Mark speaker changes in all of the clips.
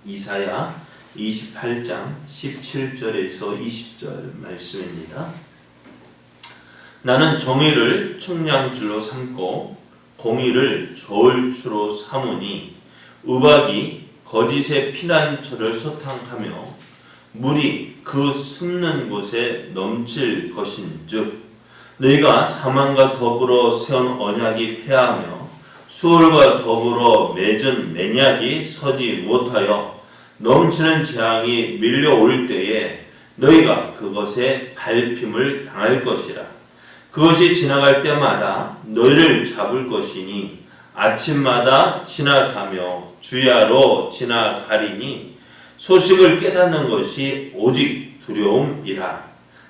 Speaker 1: 이사야 28장 17절에서 20절 말씀입니다. 나는 정의를 측량줄로 삼고 공의를 저울추로 삼으니 우박이 거짓의 피난처를 소탕하며 물이 그 숨는 곳에 넘칠 것인즉 너희가 사망과 더불어 세운 언약이 패하며 수월과 더불어 맺은 맹약이 서지 못하여 넘치는 재앙이 밀려올 때에 너희가 그것에 밟힘을 당할 것이라. 그것이 지나갈 때마다 너희를 잡을 것이니 아침마다 지나가며 주야로 지나가리니 소식을 깨닫는 것이 오직 두려움이라.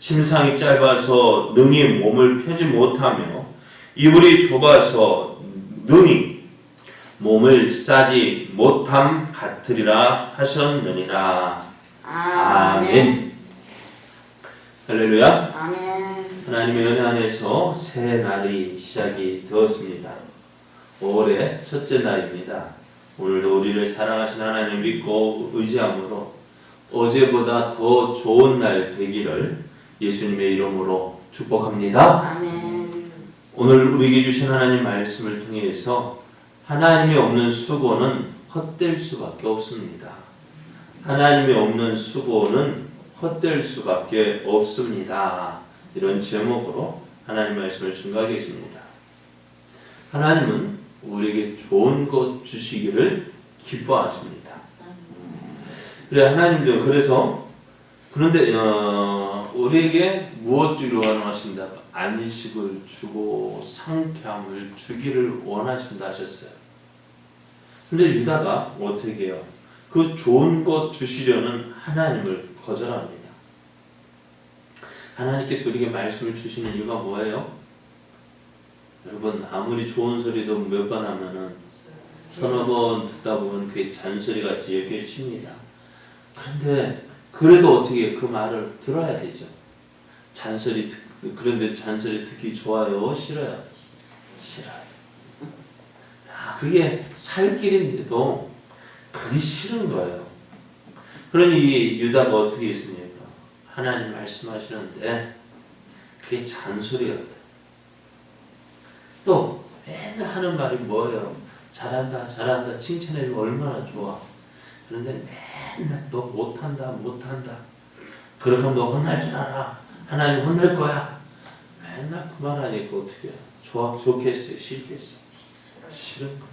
Speaker 1: 침상이 짧아서 능히 몸을 펴지 못하며 이불이 좁아서 능히 몸을 싸지 못함 같으리라 하셨느니라. 아멘. 할렐루야.
Speaker 2: 아멘.
Speaker 1: 하나님의 은혜 안에서 새 날이 시작이 되었습니다. 5월의 첫째 날입니다. 오늘도 우리를 사랑하신 하나님 믿고 의지함으로 어제보다 더 좋은 날 되기를 예수님의 이름으로 축복합니다.
Speaker 2: 아멘.
Speaker 1: 오늘 우리에게 주신 하나님 말씀을 통해서 하나님이 없는 수고는 헛될 수밖에 없습니다. 하나님이 없는 수고는 헛될 수밖에 없습니다. 이런 제목으로 하나님 말씀을 증거하겠습니다. 하나님은 우리에게 좋은 것 주시기를 기뻐하십니다. 그래 하나님도 그런데 우리에게 무엇 주기를 원하신다? 안식을 주고 상쾌함을 주기를 원하신다 하셨어요. 근데 유다가 어떻게 해요? 그 좋은 것 주시려는 하나님을 거절합니다. 하나님께서 우리에게 말씀을 주시는 이유가 뭐예요? 여러분 아무리 좋은 소리도 몇 번 하면은 서너 번 듣다 보면 그게 잔소리같이 여겨집니다. 그래도 어떻게 그 말을 들어야 되죠. 그런데 잔소리 듣기 좋아요? 싫어요? 싫어요. 그게 살 길인데도 그게 싫은 거예요. 그러니 유다가 어떻게 했습니까? 하나님 말씀하시는데 그게 잔소리 같아요. 또 맨날 하는 말이 뭐예요? 잘한다 칭찬해주면 얼마나 좋아. 그런데 맨날 너 못한다 그렇게 하면 너 혼날 줄 알아. 하나님 혼낼 거야. 맨날 그 말 하니까 어떻게 해요? 좋겠어요? 싫겠어요? 싫은 거예요.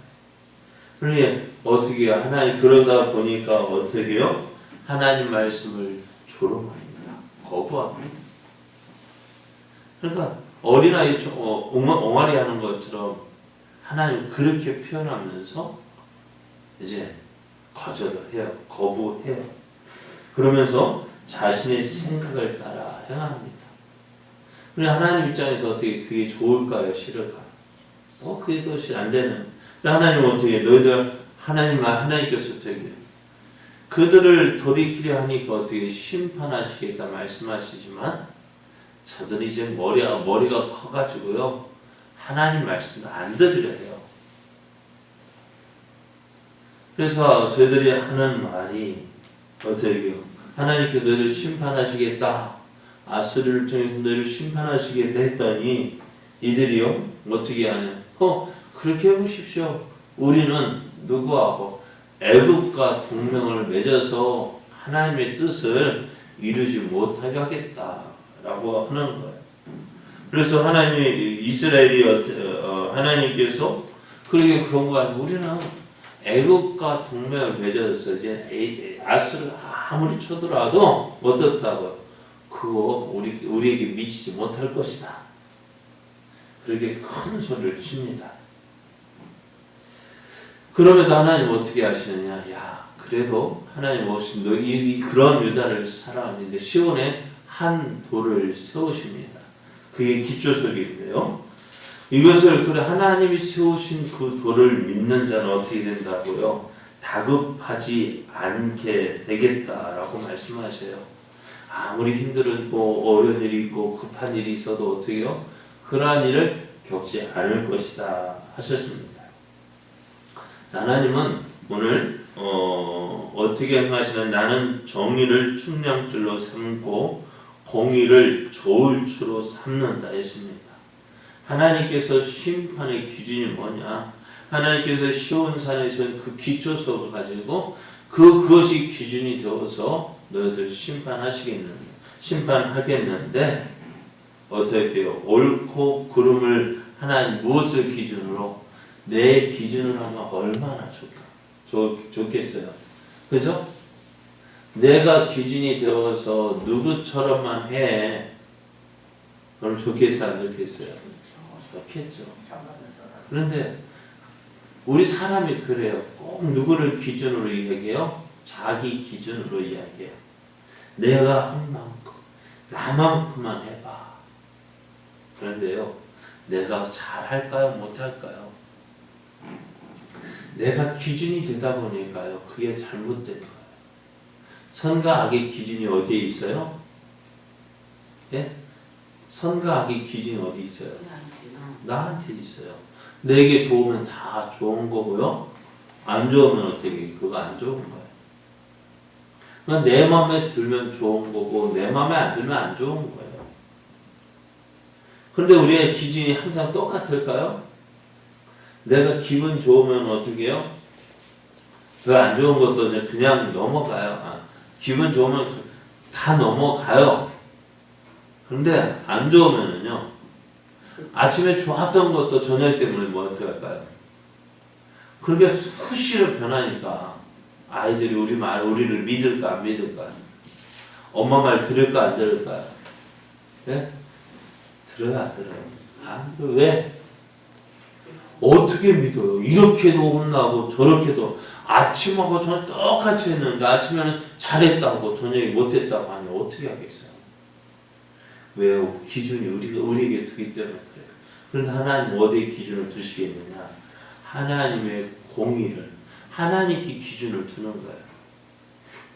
Speaker 1: 그러니 어떻게 해요? 하나님 그러다 보니까 어떻게 해요? 하나님 말씀을 조롱합니다. 거부합니다. 그러니까 어린아이 옹알이 하는 것처럼 하나님 그렇게 표현하면서 이제 거절을 해요. 거부해요. 그러면서 자신의 생각을 따라 행합니다. 그래 하나님 입장에서 어떻게 그게 좋을까요? 싫을까요? 그게 도시 안 되는. 하나님은 어떻게 너희들 하나님께서 어떻게 그들을 돌이키려 하니까 어떻게 심판하시겠다 말씀하시지만 저들이 이제 머리가 커가지고요 하나님 말씀을 안 들으려 해요. 그래서 저희들이 하는 말이 어떻게 해요? 하나님께 너희를 심판하시겠다. 아스리를 통해서 너희를 심판하시겠다 했더니 이들이요 어떻게 하냐? 그렇게 해보십시오. 우리는 누구하고 애굽과 동맹을 맺어서 하나님의 뜻을 이루지 못하게 하겠다라고 하는 거예요. 그래서 하나님께서 그렇게 그런 거 아니고 우리는 애굽과 동맹을 맺어서 이제 아수를 아무리 쳐더라도 어떻다고 그거 우리에게 미치지 못할 것이다. 그렇게 큰 소리를 칩니다. 그럼에도 하나님 어떻게 하시느냐? 그래도 하나님 없이 그런 유다를 사랑하는데 시온에 한 돌을 세우십니다. 그게 기초석인데요. 이것을 하나님이 세우신 그 돌을 믿는 자는 어떻게 된다고요? 다급하지 않게 되겠다라고 말씀하셔요. 아무리 힘들고 어려운 일이 있고 급한 일이 있어도 어떻게 해요? 그러한 일을 겪지 않을 것이다 하셨습니다. 하나님은 오늘 어떻게 행하시는 나는 정의를 측량줄로 삼고 공의를 저울추로 삼는다 했습니다. 하나님께서 심판의 기준이 뭐냐? 하나님께서 시온산에서는 그 기초석을 가지고 그것이 기준이 되어서 너희들 심판하겠는데 어떻게 해요? 옳고 그름을 하나님 무엇을 기준으로? 내 기준으로 하면 얼마나 좋겠어요. 그죠? 내가 기준이 되어서 누구처럼만 해. 그럼 좋겠어, 안 좋겠어요? 좋겠죠. 그런데 우리 사람이 그래요. 꼭 누구를 기준으로 이야기해요? 자기 기준으로 이야기해요. 내가 한 만큼, 나만큼만 해봐. 그런데요, 내가 잘할까요? 못할까요? 내가 기준이 되다 보니까요, 그게 잘못된 거예요. 선과 악의 기준이 어디에 있어요? 예? 선과 악의 기준이 어디 있어요? 나한테 있어요. 내게 좋으면 다 좋은 거고요. 안 좋으면 어떻게? 그거 안 좋은 거예요. 그러니까 내 마음에 들면 좋은 거고 내 마음에 안 들면 안 좋은 거예요. 그런데 우리의 기준이 항상 똑같을까요? 내가 기분 좋으면 어떻게 해요? 그 안 좋은 것도 그냥 넘어가요. 기분 좋으면 다 넘어가요. 그런데 안 좋으면은요, 아침에 좋았던 것도 저녁 때문에 뭐 어떻게 할까요? 그렇게 수시로 변하니까 아이들이 우리를 믿을까 안 믿을까? 엄마 말 들을까 안 들을까? 네? 들어요 안 들어요? 안 들어요. 왜? 어떻게 믿어요? 이렇게도 혼나고 저렇게도 아침하고 저녁 똑같이 했는데 아침에는 잘했다고 저녁에 못했다고 하니 어떻게 하겠어요? 왜요? 기준이 우리에게 두기 때문에 그래요. 그런데 하나님 어디에 기준을 두시겠느냐? 하나님의 공의를 하나님께 기준을 두는 거예요.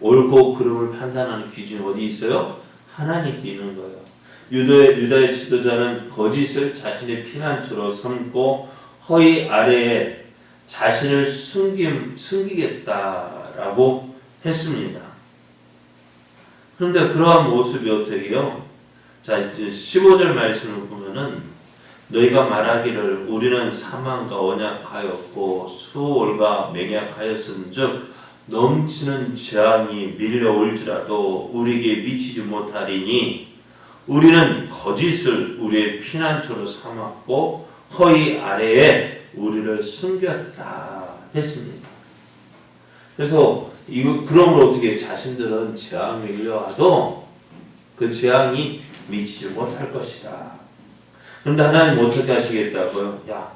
Speaker 1: 옳고 그름을 판단하는 기준이 어디 있어요? 하나님께 있는 거예요. 유다의 지도자는 거짓을 자신의 피난처로 삼고 허위 아래에 자신을 숨기겠다라고 했습니다. 그런데 그러한 모습이 어떻게 해요? 자, 이제 15절 말씀을 보면은 너희가 말하기를 우리는 사망과 언약하였고 수월과 맹약하였은즉 넘치는 재앙이 밀려올지라도 우리에게 미치지 못하리니 우리는 거짓을 우리의 피난처로 삼았고 허위 아래에 우리를 숨겼다 했습니다. 그래서 그러므로 어떻게 자신들은 재앙이 밀려와도 그 재앙이 미치지 못할 것이다. 그런데 하나님 어떻게 하시겠다고요? 야,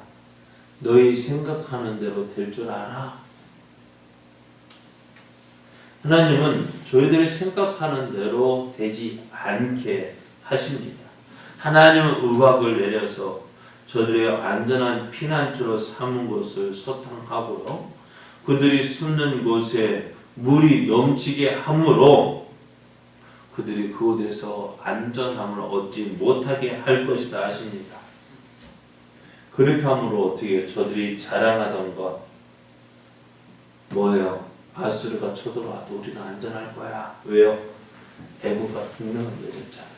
Speaker 1: 너희 생각하는 대로 될 줄 알아? 하나님은 저희들이 생각하는 대로 되지 않게 하십니다. 하나님은 의박을 내려서 저들의 안전한 피난처로 삼은 곳을 소탕하고요. 그들이 숨는 곳에 물이 넘치게 함으로 그들이 그곳에서 안전함을 얻지 못하게 할 것이다 하십니다. 그렇게 함으로 어떻게 저들이 자랑하던 것 뭐예요? 아수르가 쳐들어와도 우리는 안전할 거야. 왜요? 애국과 동맹을 맺었잖아요.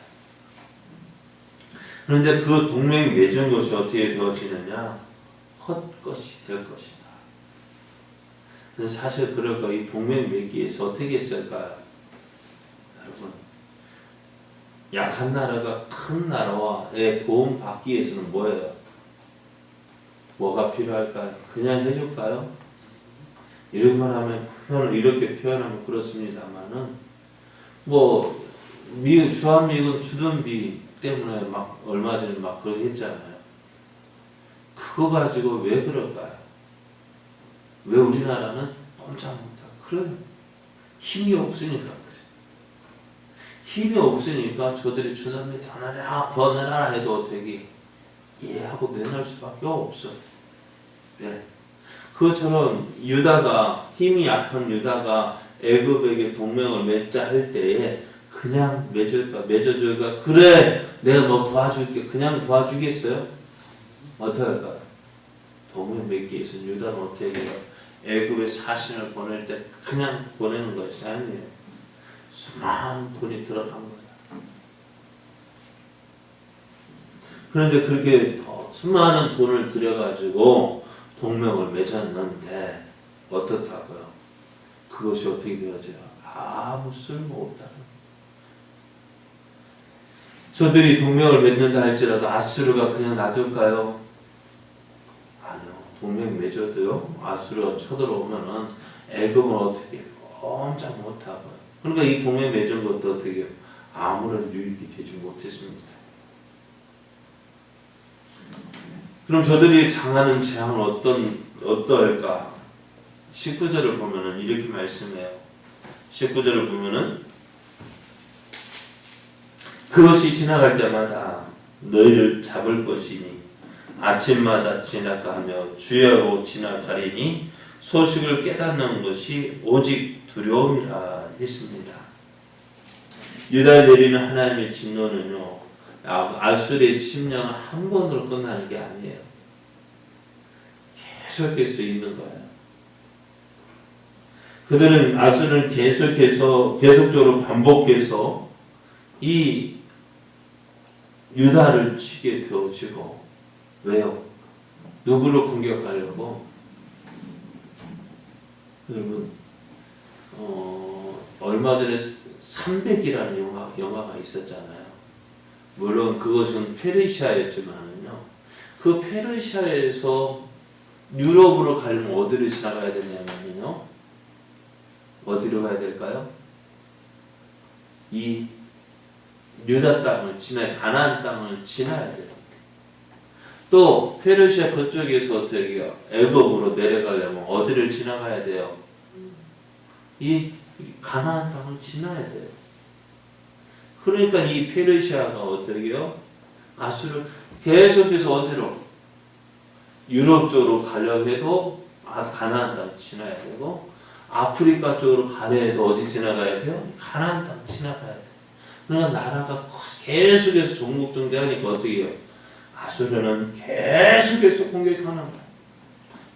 Speaker 1: 그런데 그 동맹 맺은 것이 어떻게 되어지느냐? 헛것이 될 것이다. 근데 사실 그럴까? 이 동맹 맺기 위해서 어떻게 했을까요? 여러분, 약한 나라가 큰 나라와의 도움 받기 위해서는 뭐예요? 뭐가 필요할까요? 그냥 해줄까요? 이렇게만 하면 이렇게 표현하면 그렇습니다만은 주한미군 주둔비 때문에 막 얼마 전에 막 그렇게 했잖아요. 그거 가지고 왜 그럴까요? 왜 우리나라는 꼼짝 못하고 그래요? 힘이 없으니까 그래. 힘이 없으니까 저들이 주둔비 더 내라 해도 어떻게 이해하고 내놓을 수밖에 없어. 왜? 그것처럼 힘이 약한 유다가 애굽에게 동맹을 맺자 할 때에 그냥 맺어줄까? 그래, 내가 너 도와줄게. 그냥 도와주겠어요? 어떻게 할까요? 동맹 맺기 위해서 유다는 어떻게 해요? 애굽에 사신을 보낼 때 그냥 보내는 것이 아니에요. 수많은 돈이 들어간 거예요. 그런데 그렇게 더 수많은 돈을 들여가지고 동맹을 맺었는데 어떻다고요? 그것이 어떻게 되어져요? 아무 쓸모없다는. 저들이 동맹을 맺는다 할지라도 아수르가 그냥 놔둘까요? 아니요. 동맹 맺어도요. 아수르가 쳐들어오면은 애굽은 어떻게 꼼짝 못하고요. 그러니까 이 동맹 맺은 것도 어떻게 아무런 유익이 되지 못했습니다. 그럼 저들이 당하는 재앙은 어떠할까? 19절을 보면은 이렇게 말씀해요. 19절을 보면은 그것이 지나갈 때마다 너희를 잡을 것이니 아침마다 지나가며 주야로 지나가리니 소식을 깨닫는 것이 오직 두려움이라 했습니다. 유다에 내리는 하나님의 진노는요, 아수르의 침략은 한 번으로 끝나는 게 아니에요. 계속해서 있는 거예요. 그들은 아수르는 계속적으로 반복해서 이 유다를 치게 되어지고, 왜요? 누구를 공격하려고? 여러분, 얼마 전에 300이라는 영화가 있었잖아요. 물론 그것은 페르시아였지만요. 그 페르시아에서 유럽으로 가려면 어디를 지나가야 되냐면요. 어디로 가야 될까요? 이 유다 땅을 가나안 땅을 지나야 돼요. 또 페르시아 그쪽에서 어떻게 해요? 애굽으로 내려가려면 어디를 지나가야 돼요? 이 가나안 땅을 지나야 돼요. 그러니까 이 페르시아가 어떻게 해요? 아수르 계속해서 어디로? 유럽 쪽으로 가려고 해도 가나안 땅 지나야 되고, 아프리카 쪽으로 가려 해도 어디 지나가야 돼요? 가나안 땅 지나가야 돼요. 그러니까 나라가 계속해서 종국정대하니까 어떻게 해요? 아수르는 계속해서 공격하는 거예요.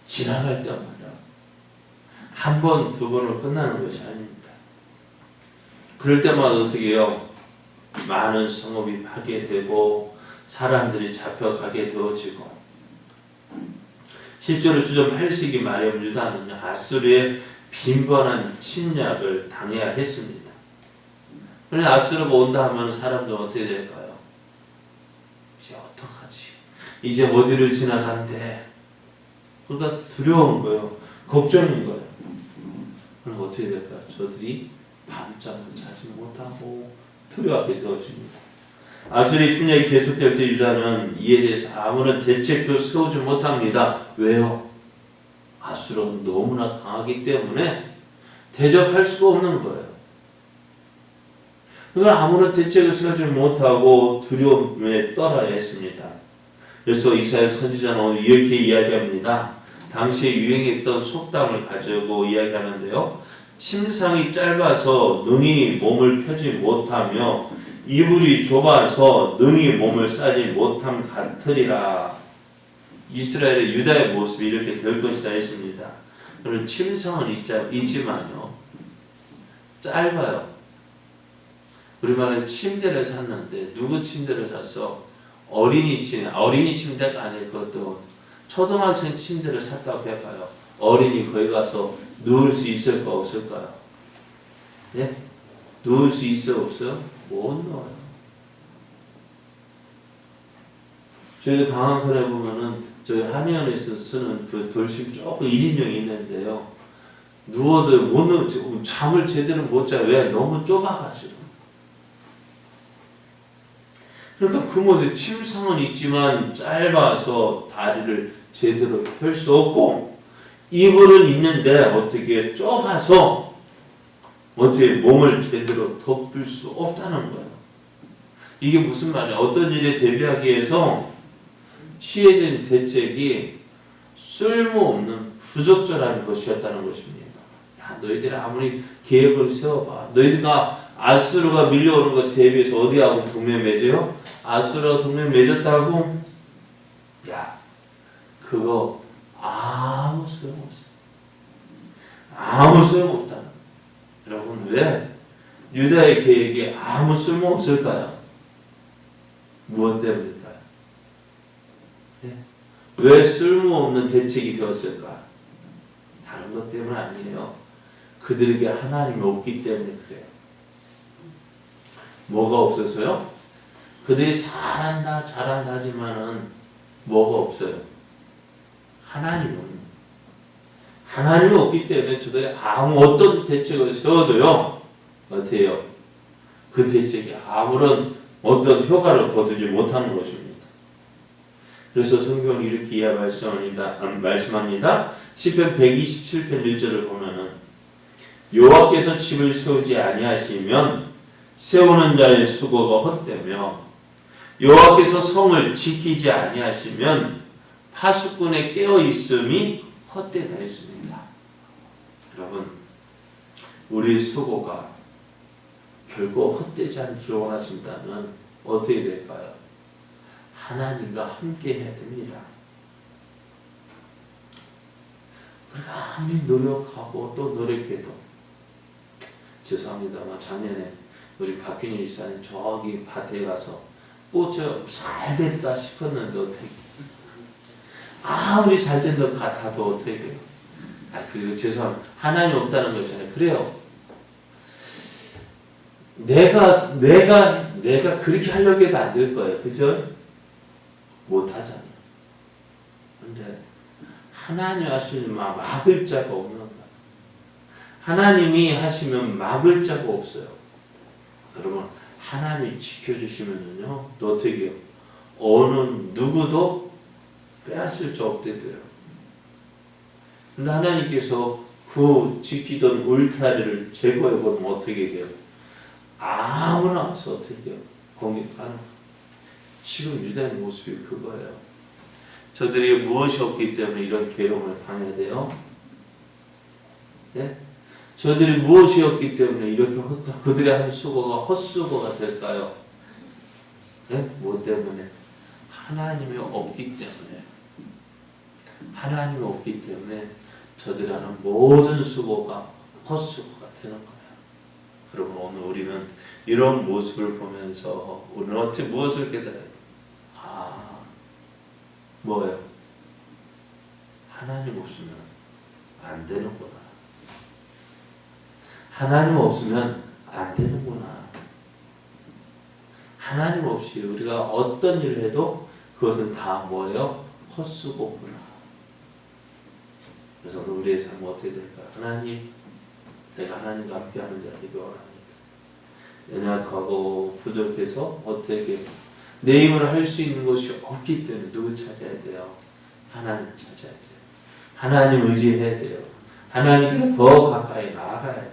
Speaker 1: 지나갈 때마다. 한 번, 두 번으로 끝나는 것이 아닙니다. 그럴 때마다 어떻게 해요? 많은 성읍이 파괴되고 사람들이 잡혀가게 되어지고, 실제로 주전 8세기 말에 유다는 아수르의 빈번한 침략을 당해야 했습니다. 그런데 아수르가 온다 하면 사람들은 어떻게 될까요? 이제 어떡하지? 이제 어디를 지나간대? 그러니까 두려운 거예요. 걱정인 거예요. 그럼 어떻게 될까요? 저들이 밤잠을 자지 못하고 두려워하게 되어집니다. 아수르의 침략이 계속될 때 유다는 이에 대해서 아무런 대책도 세우지 못합니다. 왜요? 아수르는 너무나 강하기 때문에 대적할 수가 없는 거예요. 그러니까 아무런 대책을 세우지 못하고 두려움에 떨어야 했습니다. 그래서 이사야 선지자는 이렇게 이야기합니다. 당시에 유행했던 속담을 가지고 이야기하는데요. 침상이 짧아서 능히 몸을 펴지 못하며 이불이 좁아서 능히 몸을 싸지 못함 같으리라. 이스라엘의 유다의 모습이 이렇게 될 것이다 했습니다. 그런 침상은 있지만요, 짧아요. 우리말에 침대를 샀는데 누구 침대를 샀어? 어린이 침대가 아닐 것도 초등학생 침대를 샀다고 해봐요. 어린이 거기 가서 누울 수 있을까 없을까요? 네? 누울 수 있어 없어요? 못 누워요. 저희도 방황선에 보면은 저희 한의원에서 쓰는 그 돌식 조금 1인용이 있는데요. 누워도 못 누워, 잠을 제대로 못 자요. 왜? 너무 좁아가지고. 그러니까 그 모습 침상은 있지만 짧아서 다리를 제대로 펼 수 없고, 이불은 있는데 어떻게 좁아서 어떻게 몸을 제대로 덮을 수 없다는 거예요. 이게 무슨 말이야? 어떤 일에 대비하기 위해서 취해진 대책이 쓸모없는 부적절한 것이었다는 것입니다. 야, 너희들이 아무리 계획을 세워봐. 너희들가 아수르가 밀려오는 것 대비해서 어디하고 동맹 맺어요? 아수르가 동맹 맺었다고? 야, 그거 아무 소용없어. 아무 소용없잖아. 여러분, 왜 유다의 계획이 아무 쓸모없을까요? 무엇 때문일까요? 네? 왜 쓸모없는 대책이 되었을까? 다른 것 때문 아니에요. 그들에게 하나님이 없기 때문에 그래요. 뭐가 없어서요? 그들이 잘한다 하지만은 뭐가 없어요? 하나님이 없기 때문에 저들이 아무 어떤 대책을 세워도요, 어떻게 해요? 그 대책이 아무런 어떤 효과를 거두지 못하는 것입니다. 그래서 성경은 이렇게 말씀합니다. 시편 127편 1절을 보면은 여호와께서 집을 세우지 아니하시면 세우는 자의 수고가 헛되며 여호와께서 성을 지키지 아니하시면 파수꾼의 깨어 있음이 헛되다 했습니다. 여러분, 우리 수고가 결코 헛되지 않기를 원하신다면 어떻게 될까요? 하나님과 함께 해야 됩니다. 우리가 아무리 노력하고 또 노력해도, 죄송합니다만 작년에 우리 박균희 집사님 저기 밭에 가서 꽃이 잘 됐다 싶었는데 어떻게, 아무리 잘 된 것 같아도 어떻게 돼요? 죄송합니다. 하나님 없다는 거잖아요. 그래요. 내가 그렇게 하려고 해도 안 될 거예요. 그죠? 못 하잖아요. 근데 하나님 하시면 막을 자가 없는 거예요. 하나님이 하시면 막을 자가 없어요. 여러분, 하나님이 지켜주시면요, 또 어떻게 해요? 어느 누구도 빼앗을 수 없게 돼요. 근데 하나님께서 그 지키던 울타리를 제거해버리면 어떻게 돼요? 아무나 와서 어떻게 해요? 공격하는 거예요. 지금 유다의 모습이 그거예요. 저들이 무엇이 없기 때문에 이런 괴로움을 당해야 돼요? 네? 저들이 무엇이 없기 때문에 이렇게 그들의 한 수고가 헛수고가 될까요? 네? 뭐 때문에? 하나님이 없기 때문에. 하나님이 없기 때문에 저들이 하는 모든 수고가 헛수고가 되는 거예요. 여러분, 오늘 우리는 이런 모습을 보면서 우리는 어떻게 무엇을 깨달아요? 뭐예요? 하나님 없으면 안 되는구나. 하나님 없으면 안 되는구나. 하나님 없이 우리가 어떤 일을 해도 그것은 다 뭐예요? 헛수고구나. 그래서 우리의 삶은 어떻게 될까? 하나님, 내가 하나님과 함께하는 자 되기 원합니다. 연약하고 부족해서 어떻게 내 힘으로 할 수 있는 것이 없기 때문에 누구 찾아야 돼요? 하나님 찾아야 돼요. 하나님 의지해야 돼요. 하나님께 더 가까이 나아가야 돼요.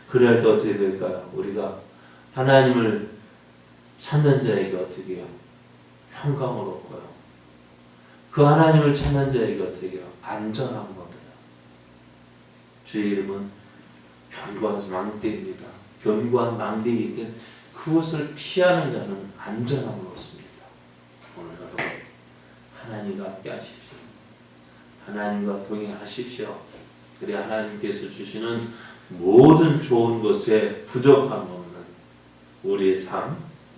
Speaker 1: 그래야 또 어떻게 될까요? 우리가 하나님을 찾는 자에게 어떻게 해요? 평강을 얻고요. 그 하나님을 찾는 자에게 어떻게 해요? 안전함을 얻어요. 주의 이름은 견고한 망대입니다. 견고한 망대이기 그것을 피하는 자는 안전함을 얻습니다. 오늘 여러분, 하나님과 함께 하십시오. 하나님과 동행하십시오. 그래 하나님께서 주시는 모든 좋은 것에 부족함 없는 우리의 삶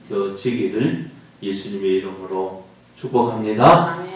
Speaker 1: 되어지기를 예수님의 이름으로 축복합니다.